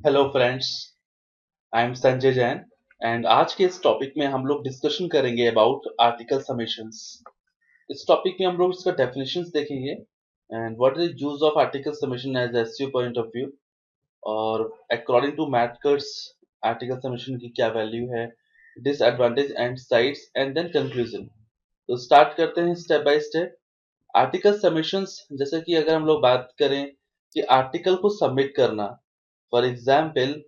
Hello friends, I am Sanjay Jain and आज के इस टॉपिक में हम लोग डिस्कशन करेंगे अबाउट आर्टिकल सबमिशंस। इस टॉपिक में हम लोग इसका डेफिनेशंस देखेंगे and what is use of article submission as SEO point of view, और अकॉर्डिंग टू मैथकर्स आर्टिकल सबमिशन की क्या वैल्यू है, disadvantage and sides and then conclusion. तो स्टार्ट करते हैं step by step. Article submissions, जैसे कि अगर हम लोग बात करें कि आर्टिकल को सबमिट करना, फॉर एग्जाम्पल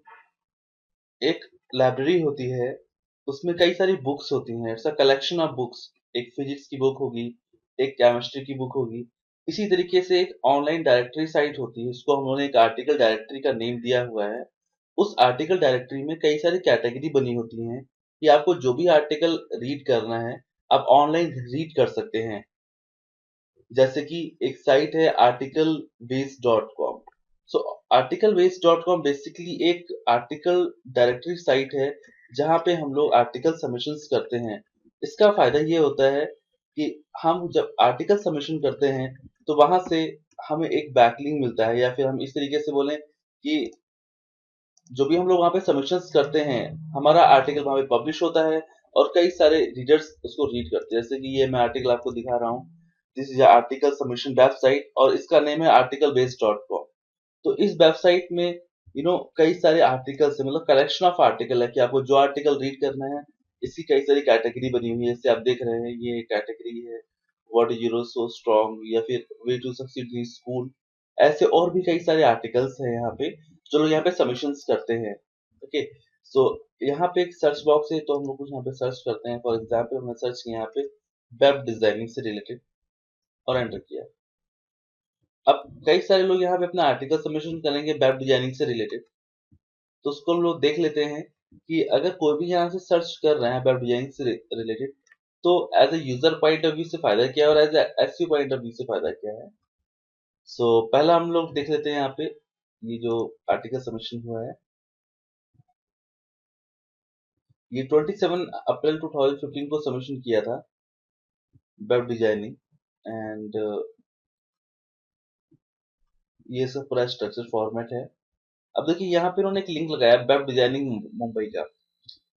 एक लाइब्रेरी होती है, उसमें कई सारी बुक्स होती हैं। It's a collection of books. एक फिजिक्स की बुक होगी, एक केमिस्ट्री की बुक होगी। इसी तरीके से एक ऑनलाइन डायरेक्टरी साइट होती है, उसको हम लोगों ने एक आर्टिकल डायरेक्टरी का नेम दिया हुआ है। उस आर्टिकल डायरेक्टरी में कई सारी कैटेगरी बनी होती हैं कि आपको जो भी आर्टिकल रीड करना है, आप ऑनलाइन रीड कर सकते हैं। जैसे कि एक साइट है articleways.com। सो articleways.com बेसिकली एक आर्टिकल डायरेक्टरी साइट है जहां पे हम लोग आर्टिकल सबमिशंस करते हैं। इसका फायदा ये होता है कि हम जब आर्टिकल सबमिशन करते हैं तो वहां से हमें एक बैकलिंक मिलता है, या फिर हम इस तरीके से बोलें कि जो भी हम लोग वहाँ पे सबमिशंस करते हैं, हमारा आर्टिकल वहाँ पे पब्लिश होता है और कई सारे रीडर्स उसको रीड करते हैं। जैसे कि ये मैं आर्टिकल आपको दिखा रहा हूँ, this is article submission website और इसका नेम है articlebase.com। तो इस वेबसाइट में कई सारे आर्टिकल्स है, मतलब कलेक्शन ऑफ आर्टिकल है कि आपको जो आर्टिकल रीड करना है। इसकी कई सारी कैटेगरी बनी हुई है, जैसे आप देख रहे हैं ये कैटेगरी है what is your so strong, या फिर way to succeed in school. ऐसे और भी कई सारे आर्टिकल्स हैं यहाँ पे जो लोग यहाँ पे सबमिशंस करते हैं। ओके, सो यहाँ पे एक सर्च बॉक्स है, तो हम लोग कुछ यहाँ पे सर्च करते हैं। फॉर एग्जाम्पल हमने सर्च किया यहाँ पे वेब डिजाइनिंग से रिलेटेड और एंटर किया। अब कई सारे लोग यहाँ पे अपना आर्टिकल सबमिशन करेंगे वेब डिजाइनिंग से रिलेटेड, तो उसको हम लोग देख लेते हैं कि अगर कोई भी यहाँ से सर्च कर रहे हैं वेब डिजाइनिंग से रिलेटेड, तो as a user point of view से फायदा क्या है और as a SEO point of view से फायदा क्या है। सो पहला हम लोग देख लेते हैं यहाँ पे ये जो आर्टिकल सबमिशन हुआ है, ये 27 अप्रैल 2015 को सबमिशन किया था, वेब डिजाइनिंग। एंड ये सब पूरा स्ट्रक्चर फॉर्मेट है। अब देखिए यहाँ पे उन्होंने एक लिंक लगाया वेब डिजाइनिंग मुंबई का।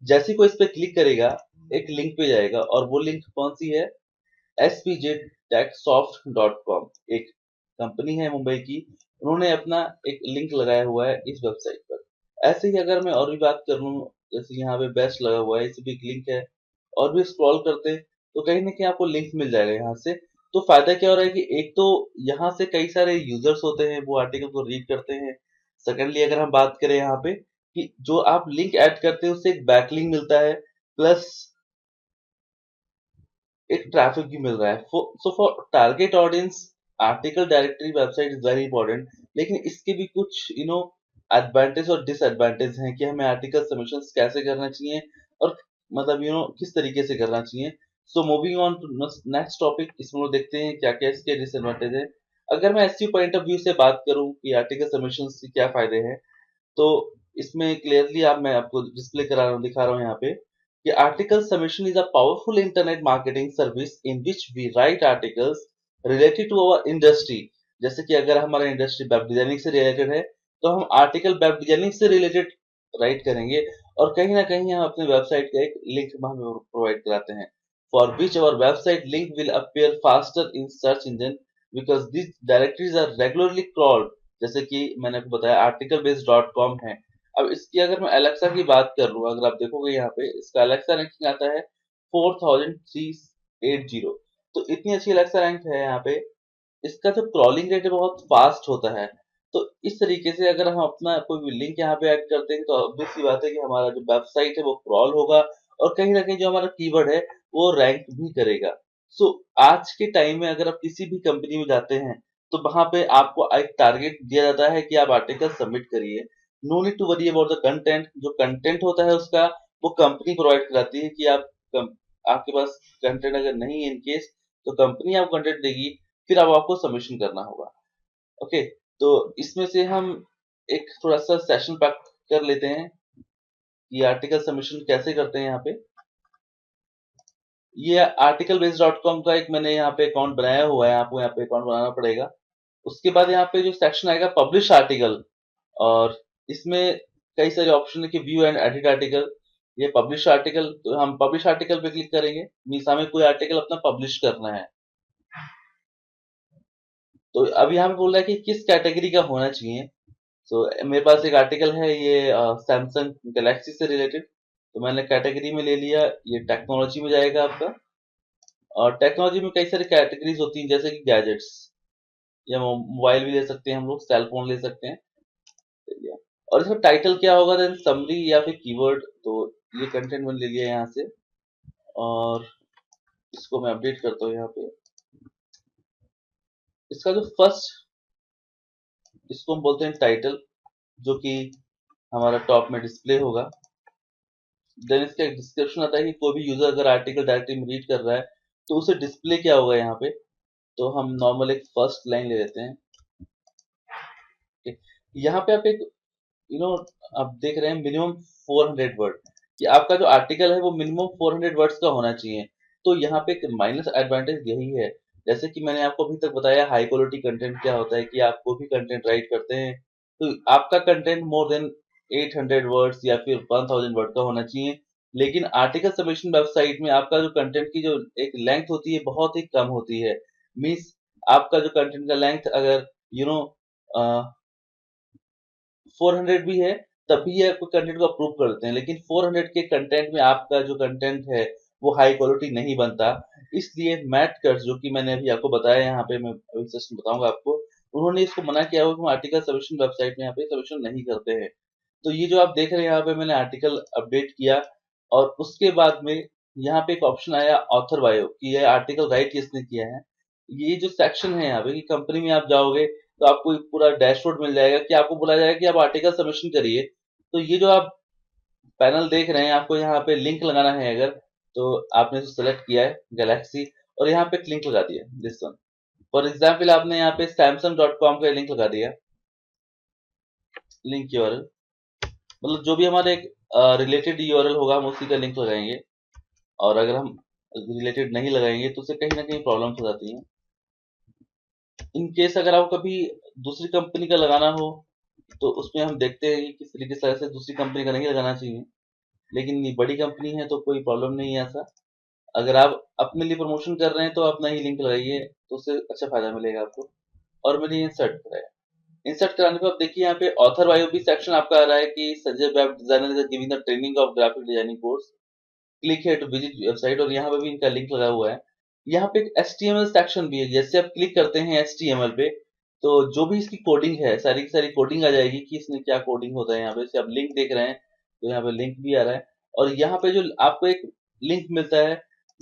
जैसे ही कोई इस पे क्लिक करेगा, एक लिंक पे जाएगा और वो लिंक कौन सी है, spjtechsoft.com। एक कंपनी है मुंबई की, उन्होंने अपना एक लिंक लगाया हुआ है इस वेबसाइट पर। ऐसे ही अगर मैं और भी बात कर लूँ, जैसे यहाँ पे बेस्ट लगा हुआ है, इस भी एक लिंक है, और भी स्क्रॉल करते हैं तो कहीं ना कहीं आपको लिंक मिल जाएगा यहाँ से। तो फायदा क्या हो रहा है कि एक तो यहाँ से कई सारे यूजर्स होते हैं वो आर्टिकल को रीड करते हैं। सेकेंडली अगर हम बात करें यहाँ पे कि जो आप लिंक ऐड करते हैं उससे एक बैकलिंक मिलता है, प्लस एक ट्रैफिक भी मिल रहा है। So for target audience article directory website is very important. लेकिन इसके भी कुछ एडवांटेज और डिसएडवांटेज हैं कि हमें आर्टिकल सबमिशंस कैसे करना चाहिए और मतलब किस तरीके से करना चाहिए। So moving on to next topic, इसमें लोग देखते हैं क्या क्या इसके डिसएडवांटेज है। अगर मैं एसईओ पॉइंट ऑफ व्यू से बात करूं कि आर्टिकल सबमिशंस के क्या फायदे हैं, तो इसमें क्लियरली आप मैं आपको डिस्प्ले करा रहा हूँ, दिखा रहा हूँ यहाँ पे कि article submission is a powerful internet marketing service in which we write articles related to our industry. जैसे कि अगर हमारा इंडस्ट्री वेब डिजाइनिंग से रिलेटेड है, तो हम आर्टिकल वेब डिजाइनिंग से रिलेटेड राइट करेंगे और कहीं ना कहीं हम अपने वेबसाइट का एक लिंक हमें प्रोवाइड कराते हैं, for which our website link will appear faster in search engine because this directories are regularly crawled. जैसे कि मैंने आपको बताया आर्टिकल बेस्ड डॉट कॉम है। अब इसकी अगर मैं अलेक्सा की बात कर लूँ, अगर आप देखोगे यहाँ पे इसका अलेक्सा रैंकिंग आता है 4380। तो इतनी अच्छी अलेक्सा रैंक है यहाँ पे। इसका जो क्रॉलिंग रेट है बहुत फास्ट होता है। तो इस तरीके से अगर हम अपना कोई भी लिंक यहाँ पे ऐड करते हैं तो ऑब्वियस सी बात है कि हमारा जो वेबसाइट है वो क्रॉल होगा और कहीं ना कहीं जो हमारा कीवर्ड है वो रैंक भी करेगा। सो आज के टाइम में अगर आप किसी भी कंपनी में जाते हैं तो वहां पे आपको एक टारगेट दिया जाता है कि आप आर्टिकल सबमिट करिए। No need to worry about the content. जो कंटेंट होता है उसका वो कंपनी प्रोवाइड कराती है कि आपके पास कंटेंट अगर नहीं है इन केस, तो कंपनी आपको कंटेंट देगी, फिर अब आपको सबमिशन करना होगा। ओके, तो इसमें से हम एक थोड़ा सा सेशन पैक कर लेते हैं कि आर्टिकल सबमिशन कैसे करते हैं यहाँ पे। ये आर्टिकल बेस्ड डॉट कॉम का एक मैंने यहाँ पे अकाउंट बनाया हुआ है, आपको यहाँ पे अकाउंट बनाना पड़ेगा। उसके बाद यहाँ पे जो सेक्शन आएगा पब्लिश आर्टिकल, और इसमें कई सारे ऑप्शन है कि व्यू एंड एडिट आर्टिकल, ये पब्लिश आर्टिकल, तो हम पब्लिश आर्टिकल पे क्लिक करेंगे, मीन्स हमें कोई आर्टिकल अपना पब्लिश करना है। तो अब यहाँ पे बोल रहा है कि किस कैटेगरी का होना चाहिए। तो मेरे पास एक आर्टिकल है ये सैमसंग गैलेक्सी से रिलेटेड, तो मैंने कैटेगरी में ले लिया, ये टेक्नोलॉजी में जाएगा आपका। और टेक्नोलॉजी में कई सारी कैटेगरीज होती हैं, जैसे कि गैजेट्स, या मोबाइल भी ले सकते हैं हम लोग, सेल फोन ले सकते हैं। चलिए। और इसका टाइटल क्या होगा, देन समरी या फिर कीवर्ड, तो ये कंटेंट मैंने ले लिया यहाँ से। और इसको मैं अपडेट करता हूँ यहाँ पे। इसका जो फर्स्ट, इसको हम बोलते हैं टाइटल, जो कि हमारा टॉप में डिस्प्ले होगा। देन इसका एक डिस्क्रिप्शन आता है कि कोई भी यूजर अगर आर्टिकल डायरेक्टली में रीड कर रहा है तो उसे डिस्प्ले क्या होगा यहाँ पे। तो हम नॉर्मल एक फर्स्ट लाइन ले लेते हैं। ठीक। यहाँ पे आप एक आप देख रहे हैं मिनिमम 400 वर्ड, कि आपका जो आर्टिकल है वो मिनिमम 400 वर्ड्स का होना चाहिए। तो यहाँ पे एक माइनस एडवांटेज यही है, जैसे कि मैंने आपको अभी तक बताया हाई क्वालिटी कंटेंट क्या होता है, कि आप कोई भी कंटेंट राइट करते हैं तो आपका कंटेंट मोर देन 800 वर्ड्स या फिर 1000 वर्ड का होना चाहिए। लेकिन आर्टिकल सबमिशन वेबसाइट में आपका जो कंटेंट की जो एक लेंथ होती है बहुत ही कम होती है। मीन्स आपका जो कंटेंट का लेंथ अगर यू नो 400 भी है, तब भी ये आपको कंटेंट को अप्रूव कर देते हैं, लेकिन 400 के कंटेंट में आपका जो कंटेंट है वो हाई क्वालिटी नहीं बनता। इसलिए मैट कट्स, जो कि मैंने अभी आपको बताया, यहाँ पे मैं अभी सेशन बताऊंगा आपको, उन्होंने इसको मना किया हुआ कि हम आर्टिकल सबमिशन वेबसाइट में यहाँ पे सबमिशन नहीं करते हैं। तो ये जो आप देख रहे हैं यहाँ पे मैंने आर्टिकल अपडेट किया, और उसके बाद में यहाँ पे एक ऑप्शन आया ऑथर बायो, कि ये आर्टिकल राइट किसने किया है। ये जो सेक्शन है यहाँ पे, कि कंपनी में आप जाओगे तो आपको एक पूरा डैशबोर्ड मिल जाएगा, कि आपको बोला जाएगा कि आप आर्टिकल सबमिशन करिए। तो ये जो आप पैनल देख रहे हैं, आपको यहाँ पे लिंक लगाना है अगर, तो आपने इसे सेलेक्ट किया है गैलेक्सी, और यहाँ पे लिंक लगा दिया दिस वन। फॉर एग्जाम्पल आपने यहाँ पे samsung.com का लिंक लगा दिया, लिंक यूआरएल, मतलब जो भी हमारे एक रिलेटेड यूआरएल होगा हम उसी का लिंक लगाएंगे। और अगर हम रिलेटेड नहीं लगाएंगे तो उससे कहीं ना कहीं प्रॉब्लम्स हो जाती हैं। इन केस अगर आपको कभी दूसरी कंपनी का लगाना हो तो उसमें हम देखते हैं कि किस तरीके से दूसरी कंपनी का नहीं लगाना चाहिए। लेकिन ये बड़ी कंपनी है तो कोई प्रॉब्लम नहीं है ऐसा। अगर आप अपने लिए प्रमोशन कर रहे हैं तो अपना ही लिंक लगाइए, तो उससे अच्छा फायदा मिलेगा आपको। और मैंने इंसर्ट कराया, इंसर्ट कराने पर आप देखिए यहाँ पे ऑथर बायो भी सेक्शन आपका आ रहा है कि Sanjay web designer is giving the training of graphic designing course, click है टू विजिट वेबसाइट, और यहाँ पे भी इनका लिंक लगा हुआ है। यहाँ पे एक HTML सेक्शन भी है, जैसे आप क्लिक करते हैं HTML पे तो जो भी इसकी कोडिंग है सारी की सारी कोडिंग आ जाएगी कि इसमें क्या कोडिंग होता है। यहाँ पे जैसे आप लिंक देख रहे हैं तो यहाँ पे लिंक भी आ रहा है। और यहाँ पे जो आपको एक लिंक मिलता है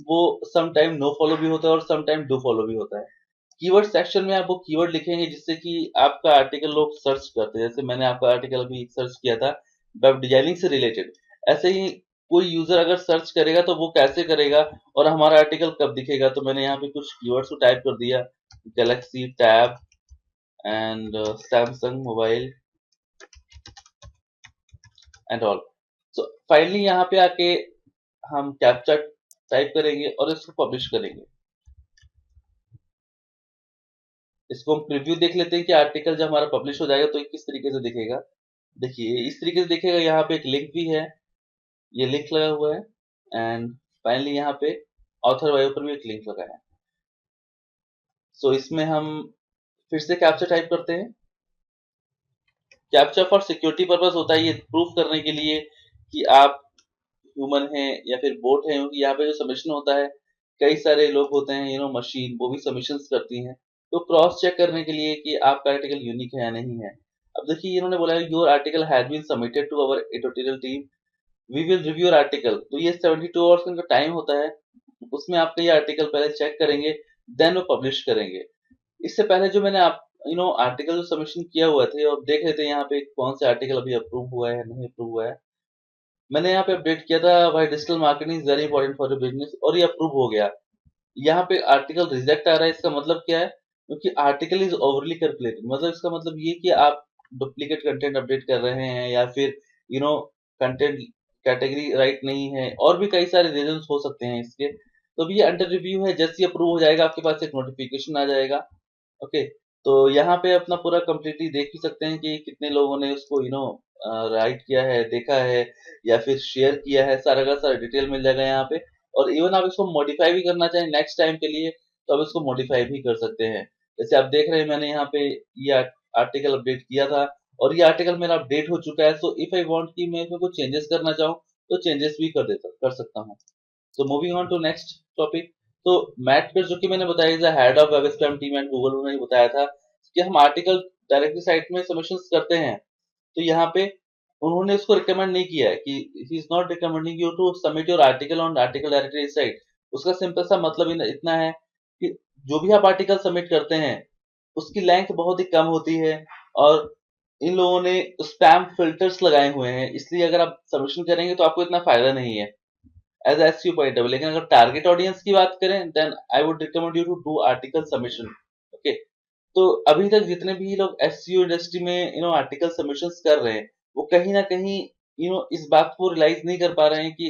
वो सम टाइम नो फॉलो भी होता है और सम टाइम डू फॉलो भी होता है। कीवर्ड सेक्शन में आप वो कीवर्ड लिखेंगे जिससे कि आपका आर्टिकल लोग सर्च करते हैं। जैसे मैंने आपका आर्टिकल अभी सर्च किया था वेब डिजाइनिंग से रिलेटेड, ऐसे ही कोई यूजर अगर सर्च करेगा तो वो कैसे करेगा और हमारा आर्टिकल कब दिखेगा। तो मैंने यहाँ पे कुछ कीवर्ड्स को टाइप कर दिया, Galaxy tab and Samsung mobile and all. So finally यहाँ पे आके हम कैप्चा टाइप करेंगे और इसको पब्लिश करेंगे। इसको हम प्रीव्यू देख लेते हैं कि आर्टिकल जब हमारा पब्लिश हो जाएगा तो ये किस तरीके से दिखेगा। देखिए इस तरीके से दिखेगा, यहाँ पे एक लिंक भी है, ये लिंक लगा हुआ है, एंड फाइनली यहाँ पे ऑथर बायो पर भी एक लिंक लगा है। सो इसमें हम फिर से कैप्चा टाइप करते हैं। कैप्चा फॉर सिक्योरिटी पर्पस होता है, ये प्रूफ करने के लिए कि आप ह्यूमन हैं या फिर बोट हैं, क्योंकि यहाँ पे जो सबमिशन होता है कई सारे लोग होते हैं मशीन, वो भी सबमिशंस करती हैं। तो क्रॉस चेक करने के लिए कि आपका आर्टिकल यूनिक है या नहीं है। अब देखिए इन्होंने बोला है your article has been submitted to our editorial team, we will review your article. तो ये 72 आवर्स का टाइम होता है, उसमें आपका ये आर्टिकल पहले चेक करेंगे, देन वो पब्लिश करेंगे। इससे पहले जो मैंने आप आर्टिकल जो सबमिशन किया हुआ थे और देख लेते हैं यहाँ पे कौन से आर्टिकल अभी अप्रूव हुआ है या नहीं अप्रूव हुआ है। मैंने यहाँ पे अपडेट किया था भाई digital marketing is very important for your business, और ये अप्रूव हो गया। यहाँ पे आर्टिकल रिजेक्ट आ रहा है, इसका मतलब क्या है, क्योंकि आर्टिकल इज ओवरली कैलकुलेटेड, मतलब इसका मतलब ये कि आप डुप्लीकेट कंटेंट अपडेट कर रहे हैं या फिर कंटेंट कैटेगरी राइट नहीं है, और भी कई सारे रीजन हो सकते हैं इसके। तो अभी ये अंडर रिव्यू है, जैसे ही अप्रूव हो जाएगा आपके पास एक नोटिफिकेशन आ जाएगा। ओके। तो यहाँ पे अपना पूरा कंप्लीटली देख भी सकते हैं कि कितने लोगों ने उसको राइट किया है, देखा है या फिर शेयर किया है, सारा का सारा डिटेल मिल जाएगा यहाँ पे। और इवन आप इसको मॉडिफाई भी करना चाहें नेक्स्ट टाइम के लिए तो आप इसको मॉडिफाई भी कर सकते हैं। जैसे आप देख रहे हैं मैंने यहाँ पे ये आर्टिकल अपडेट किया था और ये आर्टिकल मेरा अपडेट हो चुका है। सो इफ आई वांट कि मैं इसमें कुछ चेंजेस करना चाहूँ तो चेंजेस भी कर सकता हूँ। So moving on to next topic। तो मैट पे जो कि मैंने बताया is head of web spam team and Google, उन्होंने बताया था कि हम आर्टिकल डायरेक्टली साइट में सबमिशंस करते हैं। तो यहाँ पे उन्होंने उसको रिकमेंड नहीं किया है कि he is not recommending you to submit your article on article directory site. उसका सिंपल सा मतलब इतना है कि जो भी आप आर्टिकल सबमिट करते हैं उसकी लेंथ बहुत ही कम होती है और इन लोगों ने स्पैम फिल्टर्स लगाए हुए हैं, इसलिए अगर आप सबमिशन करेंगे तो आपको इतना फायदा नहीं है एज एसईओ पॉइंट ऑफ। लेकिन अगर टारगेट ऑडियंस की बात करें then I would recommend you to do article submission. Okay, तो अभी तक जितने भी लोग एसईओ इंडस्ट्री में आर्टिकल सबमिशंस कर रहे हैं वो कहीं ना कहीं इस बात को रियलाइज नहीं कर पा रहे हैं कि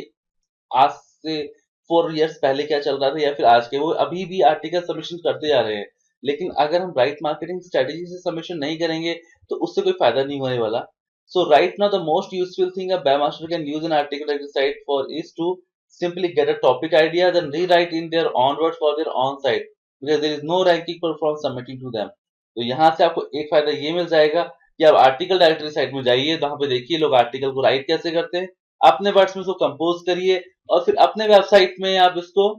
आज से 4 इयर्स पहले क्या चल रहा था या फिर आज के, वो अभी भी आर्टिकल सबमिशन करते जा रहे हैं। लेकिन अगर हम राइट मार्केटिंग स्ट्रेटेजी से सबमिशन नहीं करेंगे तो उससे कोई फायदा नहीं होने वाला। So right now the most useful thing a webmaster can use an article like this site for is to simply get a topic idea then rewrite in their own words for their own site because there is no ranking from submitting to them। तो यहाँ से आपको एक फायदा ये मिल जाएगा कि आप आर्टिकल डायरेक्टरी साइट में जाइए, वहां पे देखिए लोग आर्टिकल को राइट कैसे करते हैं, अपने वर्ड्स में उसको कंपोज करिए और फिर अपने वेबसाइट में आप इसको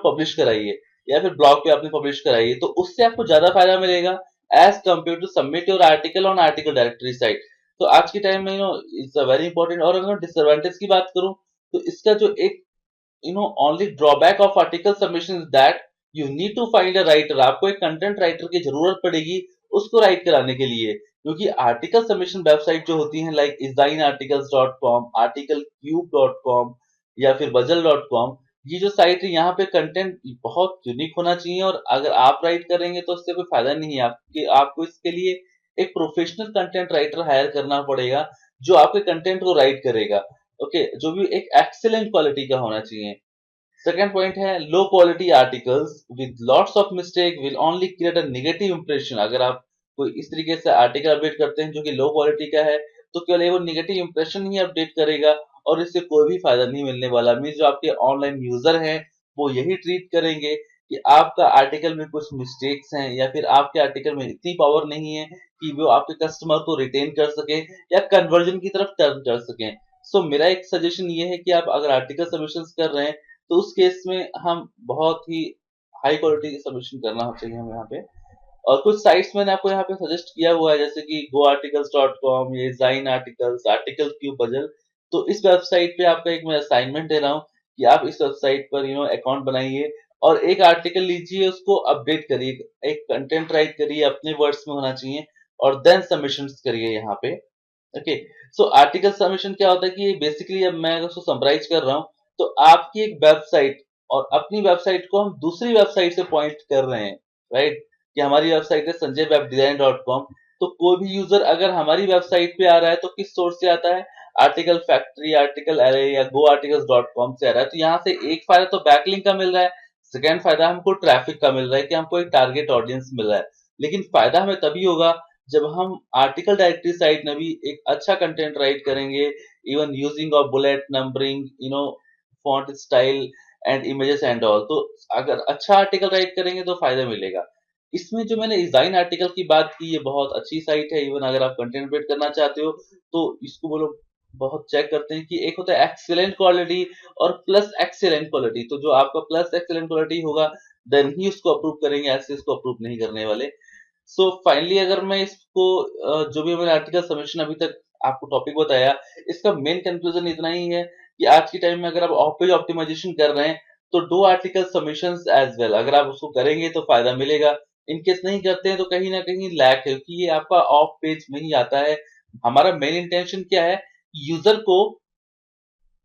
पब्लिश कराइए या फिर ब्लॉग पे आपने पब्लिश कराइए, तो उससे आपको ज्यादा फायदा मिलेगा as compare to submit your article on article directory site. तो आज के टाइम में इट्स अ वेरी इंपॉर्टेंट। और अगर मैं डिसएडवांटेज की बात करूं तो इसका जो एक only drawback of article submission is that you need to find a writer। आपको एक कंटेंट राइटर की जरूरत पड़ेगी उसको राइट कराने के लिए, क्योंकि आर्टिकल सबमिशन वेबसाइट जो होती हैं लाइक design-articles.com, articlecube.com या फिर buzzel.com, ये जो साइट है यहाँ पे कंटेंट बहुत यूनिक होना चाहिए और अगर आप राइट करेंगे तो उससे कोई फायदा नहीं है। आपको इसके लिए एक प्रोफेशनल कंटेंट राइटर हायर करना पड़ेगा जो आपके कंटेंट को राइट करेगा। ओके, जो भी एक एक्सेलेंट क्वालिटी का होना चाहिए। सेकंड पॉइंट है low quality articles with lots of mistake will only create a negative impression. अगर आप कोई इस तरीके से आर्टिकल अपडेट करते हैं जो कि लो क्वालिटी का है तो केवल वो नेगेटिव इंप्रेशन ही अपडेट करेगा और इससे कोई भी फायदा नहीं मिलने वाला। मीन्स जो आपके ऑनलाइन यूजर हैं वो यही ट्रीट करेंगे कि आपका आर्टिकल में कुछ मिस्टेक्स हैं या फिर आपके आर्टिकल में इतनी पावर नहीं है कि वो आपके कस्टमर को रिटेन कर सके या कन्वर्जन की तरफ टर्न कर सकें। सो मेरा एक सजेशन ये है कि आप अगर आर्टिकल सबमिशंस कर रहे हैं तो उस केस में हम बहुत ही हाई क्वालिटी सबमिशन करना चाहिए हमें यहाँ पे। और कुछ साइट्स मैंने आपको यहाँ पे सजेस्ट किया हुआ है जैसे कि goarticles.com, ये जाइन आर्टिकल्स, आर्टिकल क्यूब, बजल। तो इस वेबसाइट पे आपका एक मैं असाइनमेंट दे रहा हूँ कि आप इस वेबसाइट पर अकाउंट बनाइए और एक आर्टिकल लीजिए, उसको अपडेट करिए, एक कंटेंट राइट करिए, अपने वर्ड्स में होना चाहिए और देन सबमिशन करिए यहाँ पे। ओके, सो आर्टिकल सबमिशन क्या होता है कि बेसिकली अब मैं उसको समराइज कर रहा हूँ तो आपकी एक वेबसाइट और अपनी वेबसाइट को हम दूसरी वेबसाइट से पॉइंट कर रहे हैं, राइट? कि हमारी वेबसाइट है sanjaywebdesign.com। तो कोई भी यूजर अगर हमारी वेबसाइट पे आ रहा है तो किस सोर्स से आता है? आर्टिकल फैक्ट्री, आर्टिकल एरे या goarticles.com से आ रहा है। तो यहाँ से एक फायदा तो बैकलिंक का मिल रहा है, सेकेंड फायदा हमको ट्रैफिक का मिल रहा है कि हमको एक टारगेट ऑडियंस मिल रहा है। लेकिन फायदा हमें तभी होगा जब हम आर्टिकल डायरेक्टरी साइट में भी एक अच्छा कंटेंट राइट करेंगे, even using of bullet numbering, font style and images and all. तो अगर अच्छा आर्टिकल राइट करेंगे तो फायदा मिलेगा। इसमें जो मैंने डिजाइन आर्टिकल की बात की ये बहुत अच्छी साइट है। इवन अगर आप कंटेंट क्रिएट करना चाहते हो तो इसको वो लोग बहुत चेक करते हैं कि एक होता है एक्सीलेंट क्वालिटी और प्लस एक्सीलेंट क्वालिटी। तो जो आपका प्लस एक्सीलेंट क्वालिटी होगा देन ही उसको अप्रूव करेंगे, ऐसे इसको अप्रूव नहीं करने वाले। सो फाइनली अगर मैं इसको जो भी मैंने आर्टिकल सबमिशन अभी तक आपको टॉपिक बताया इसका मेन कंक्लूजन इतना ही है कि आज के टाइम में अगर आप ऑफ पेज ऑप्टिमाइजेशन कर रहे हैं तो do article submissions as well. अगर आप उसको करेंगे तो फायदा मिलेगा, इन केस नहीं करते हैं तो कहीं ना कहीं लैक है क्योंकि ये आपका ऑफ पेज में ही आता है। हमारा मेन इंटेंशन क्या है? यूजर को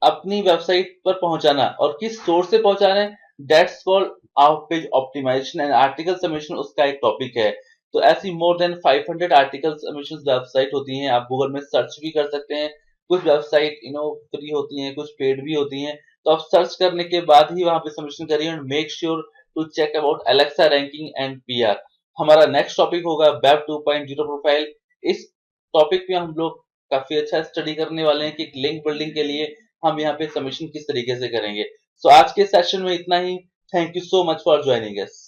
अपनी वेबसाइट पर पहुंचाना और किस सोर्स से पहुंचाना है that's called out page optimization and article submission उसका एक टॉपिक है। तो ऐसी more than 500 article submission website होती हैं, आप गूगल में सर्च भी कर सकते हैं। कुछ वेबसाइट फ्री होती हैं, कुछ पेड भी होती हैं। तो आप सर्च करने के बाद ही वहां पे सबमिशन करिए और make sure to check about Alexa ranking and PR. हमारा नेक्स्ट टॉपिक होगा वेब 2.0 प्रोफाइल। इस टॉपिक पे हम लोग काफी अच्छा स्टडी करने वाले हैं कि लिंक बिल्डिंग के लिए हम यहाँ पे सबमिशन किस तरीके से करेंगे। सो आज के सेशन में इतना ही। Thank you so much for joining us.